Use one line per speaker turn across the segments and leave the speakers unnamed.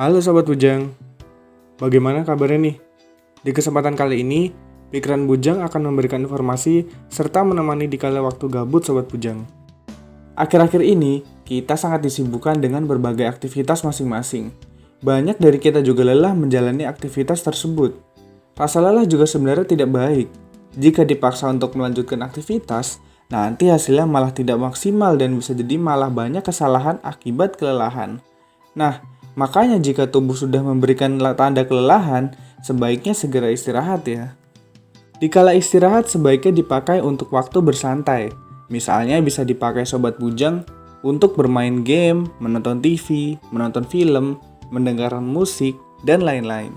Halo Sobat Bujang, bagaimana kabarnya nih? Di kesempatan kali ini, Pikiran Bujang akan memberikan informasi serta menemani di kala waktu gabut Sobat Bujang. Akhir-akhir ini, kita sangat disibukkan dengan berbagai aktivitas masing-masing. Banyak dari kita juga lelah menjalani aktivitas tersebut. Rasa lelah juga sebenarnya tidak baik. Jika dipaksa untuk melanjutkan aktivitas, nanti hasilnya malah tidak maksimal dan bisa jadi malah banyak kesalahan akibat kelelahan. Nah, makanya jika tubuh sudah memberikan tanda kelelahan, sebaiknya segera istirahat ya. Dikala istirahat sebaiknya dipakai untuk waktu bersantai. Misalnya bisa dipakai Sobat Bujang untuk bermain game, menonton TV, menonton film, mendengarkan musik, dan lain-lain.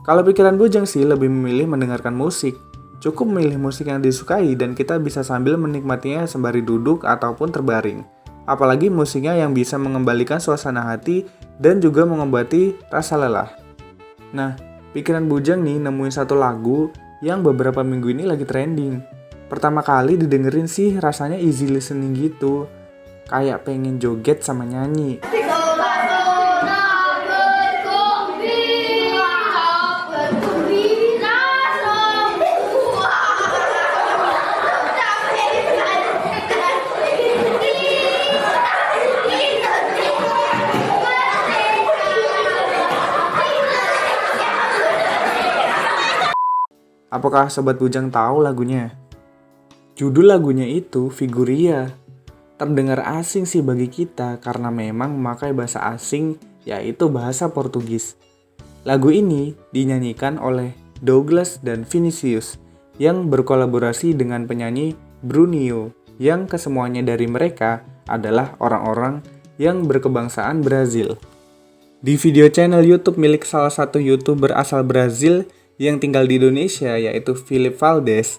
Kalau pikiran Bujang sih lebih memilih mendengarkan musik. Cukup memilih musik yang disukai dan kita bisa sambil menikmatinya sembari duduk ataupun terbaring. Apalagi musiknya yang bisa mengembalikan suasana hati dan juga mengobati rasa lelah. Nah, pikiran Bujang nih nemuin satu lagu yang beberapa minggu ini lagi trending. Pertama kali didengerin sih rasanya easy listening gitu. Kayak pengen joget sama nyanyi. Apakah Sobat Bujang tahu lagunya? Judul lagunya itu Figuria. Terdengar asing sih bagi kita karena memang memakai bahasa asing yaitu bahasa Portugis. Lagu ini dinyanyikan oleh Douglas dan Vinicius yang berkolaborasi dengan penyanyi Bruninho yang kesemuanya dari mereka adalah orang-orang yang berkebangsaan Brazil. Di video channel YouTube milik salah satu YouTuber asal Brazil yang tinggal di Indonesia yaitu Felipe Valdez.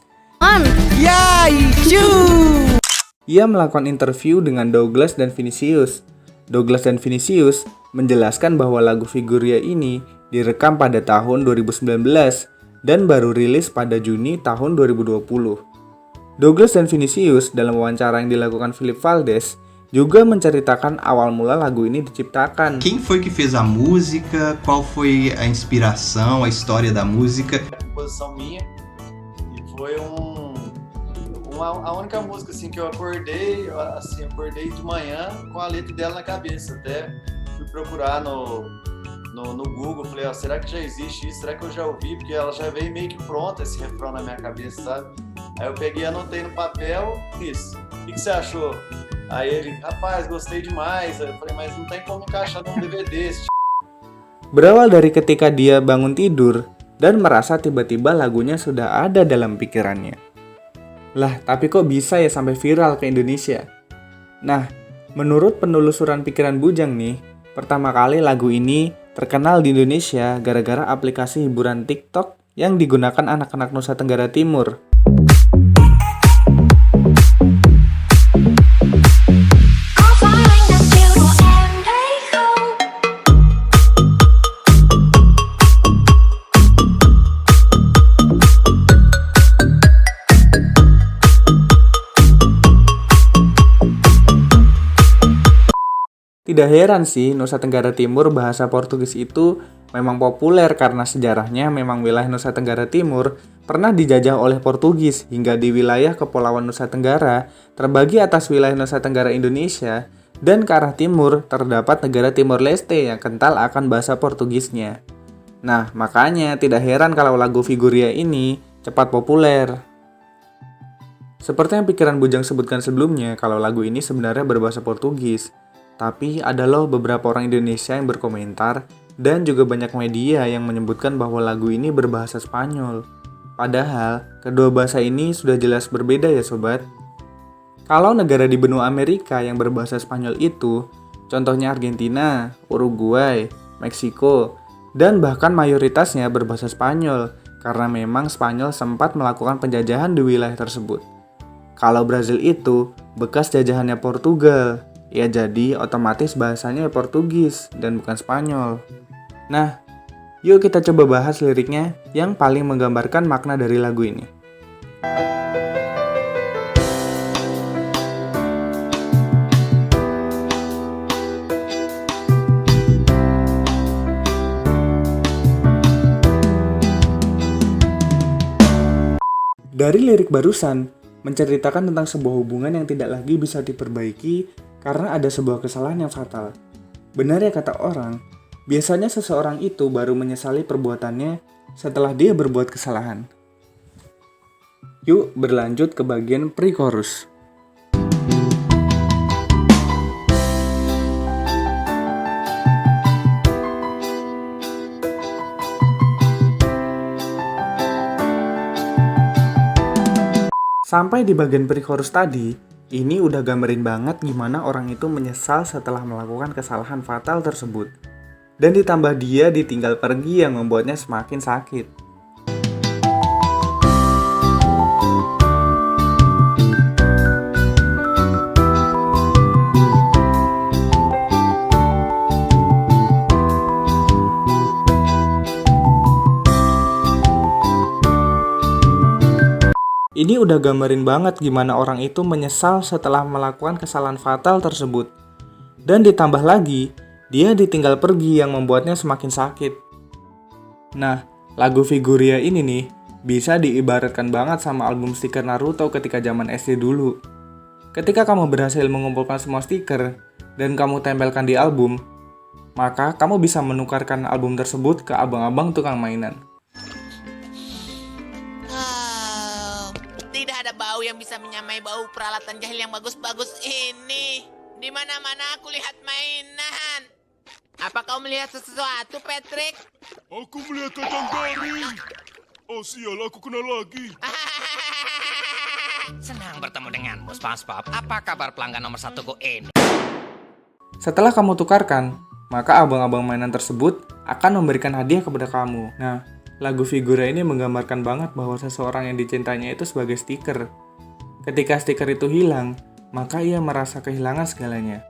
Ia melakukan interview dengan Douglas dan Vinicius. Douglas dan Vinicius menjelaskan bahwa lagu Figuria ini direkam pada tahun 2019 dan baru rilis pada Juni tahun 2020. Douglas dan Vinicius dalam wawancara yang dilakukan Felipe Valdez juga menceritakan awal mula lagu ini diciptakan.
Quem foi que fez a música? Qual foi a inspiração, a história da música?
Composição minha e foi a única música assim que eu acordei de manhã com a letra dela na cabeça. Até fui procurar no Google, falei, será que já existe isso? Será que eu já ouvi? Porque ela já veio meio que pronta esse refrão na minha cabeça, sabe? Aí eu peguei, anotei no papel, isso. O que você achou? Aí ele, rapaz, gostei demais. Eu falei, mas não tem como encaixar num DVD esse.
Berawal dari ketika dia bangun tidur dan merasa tiba-tiba lagunya sudah ada dalam pikirannya. Lah, tapi kok bisa ya sampai viral ke Indonesia? Nah, menurut penelusuran pikiran Bujang nih, pertama kali lagu ini terkenal di Indonesia gara-gara aplikasi hiburan TikTok yang digunakan anak-anak Nusa Tenggara Timur. Tidak heran sih, Nusa Tenggara Timur bahasa Portugis itu memang populer karena sejarahnya memang wilayah Nusa Tenggara Timur pernah dijajah oleh Portugis hingga di wilayah Kepulauan Nusa Tenggara terbagi atas wilayah Nusa Tenggara Indonesia dan ke arah timur terdapat negara Timor Leste yang kental akan bahasa Portugisnya. Nah, makanya tidak heran kalau lagu Figuria ini cepat populer. Seperti yang pikiran Bujang sebutkan sebelumnya, kalau lagu ini sebenarnya berbahasa Portugis. Tapi ada loh beberapa orang Indonesia yang berkomentar dan juga banyak media yang menyebutkan bahwa lagu ini berbahasa Spanyol. Padahal, kedua bahasa ini sudah jelas berbeda ya sobat. Kalau negara di benua Amerika yang berbahasa Spanyol itu, contohnya Argentina, Uruguay, Meksiko, dan bahkan mayoritasnya berbahasa Spanyol karena memang Spanyol sempat melakukan penjajahan di wilayah tersebut. Kalau Brazil itu bekas jajahannya Portugal. Ya jadi otomatis bahasanya Portugis dan bukan Spanyol. Nah, yuk kita coba bahas liriknya yang paling menggambarkan makna dari lagu ini. Dari lirik barusan, menceritakan tentang sebuah hubungan yang tidak lagi bisa diperbaiki karena ada sebuah kesalahan yang fatal. Benar ya kata orang, biasanya seseorang itu baru menyesali perbuatannya setelah dia berbuat kesalahan. Yuk berlanjut ke bagian pre-chorus. Sampai di bagian pre-chorus tadi, ini udah gambarin banget gimana orang itu menyesal setelah melakukan kesalahan fatal tersebut. Dan ditambah dia ditinggal pergi yang membuatnya semakin sakit. Ini udah gambarin banget gimana orang itu menyesal setelah melakukan kesalahan fatal tersebut. Dan ditambah lagi, dia ditinggal pergi yang membuatnya semakin sakit. Nah, lagu Figuria ini nih, bisa diibaratkan banget sama album stiker Naruto ketika zaman SD dulu. Ketika kamu berhasil mengumpulkan semua stiker, dan kamu tempelkan di album, maka kamu bisa menukarkan album tersebut ke abang-abang tukang mainan.
Tidak ada bau yang bisa menyamai bau peralatan jahil yang bagus-bagus ini. Di mana-mana aku lihat mainan. Apa kau melihat sesuatu, Patrick?
Aku melihat kandang garing. Oh sial, aku kena lagi.
Senang bertemu denganmu, SpongeBob. Apa kabar pelanggan nomor 1ku ini?
Setelah kamu tukarkan, maka abang-abang mainan tersebut akan memberikan hadiah kepada kamu. Nah, lagu Figuria ini menggambarkan banget bahwa seseorang yang dicintainya itu sebagai stiker. Ketika stiker itu hilang, maka ia merasa kehilangan segalanya.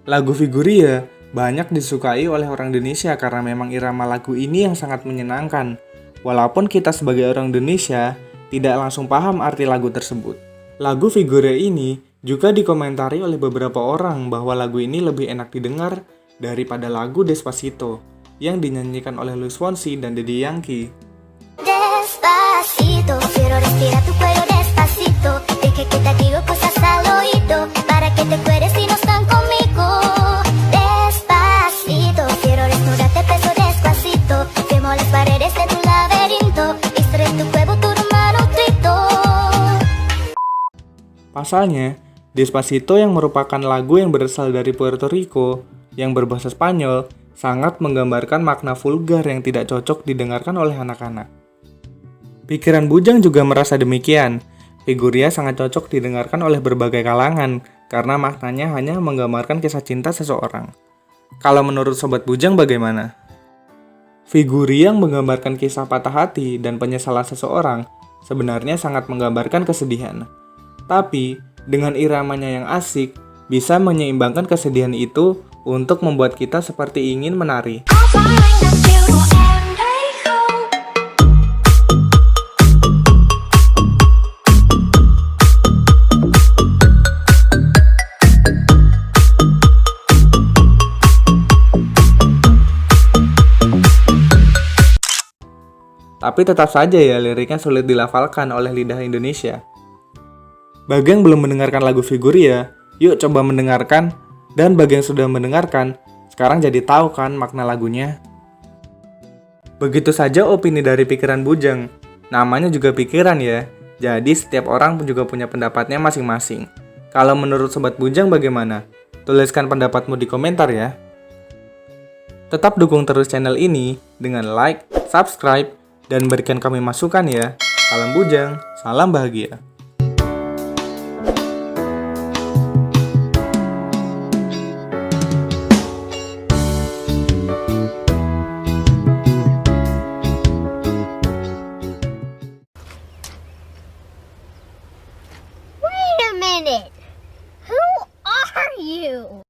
Lagu Figuria banyak disukai oleh orang Indonesia karena memang irama lagu ini yang sangat menyenangkan. Walaupun kita sebagai orang Indonesia tidak langsung paham arti lagu tersebut. Lagu Figuria ini juga dikomentari oleh beberapa orang bahwa lagu ini lebih enak didengar daripada lagu Despacito yang dinyanyikan oleh Luis Fonsi dan Daddy Yankee. Despacito, quiero respirar tu cuello despacito, deje que te digo cosas al oído, para que te acuerdes si no están conmigo. Despacito, quiero desnudarte peso despacito, quemo las paredes de tu laberinto, extrae tu cuerpo tu manuscrito. Pasalnya, Despacito yang merupakan lagu yang berasal dari Puerto Rico yang berbahasa Spanyol sangat menggambarkan makna vulgar yang tidak cocok didengarkan oleh anak-anak. Pikiran Bujang juga merasa demikian. Figuria sangat cocok didengarkan oleh berbagai kalangan karena maknanya hanya menggambarkan kisah cinta seseorang. Kalau menurut Sobat Bujang bagaimana? Figuria yang menggambarkan kisah patah hati dan penyesalan seseorang sebenarnya sangat menggambarkan kesedihan. Tapi, dengan iramanya yang asik, bisa menyeimbangkan kesedihan itu untuk membuat kita seperti ingin menari. Tapi tetap saja ya liriknya sulit dilafalkan oleh lidah Indonesia. Bagi yang belum mendengarkan lagu Figuria, yuk coba mendengarkan. Dan bagi yang sudah mendengarkan, sekarang jadi tahu kan makna lagunya. Begitu saja opini dari pikiran Bujang. Namanya juga pikiran ya, jadi setiap orang juga punya pendapatnya masing-masing. Kalau menurut Sobat Bujang bagaimana? Tuliskan pendapatmu di komentar ya. Tetap dukung terus channel ini dengan like, subscribe, dan berikan kami masukan ya. Salam Bujang, salam bahagia.
Wait a minute! Who are you?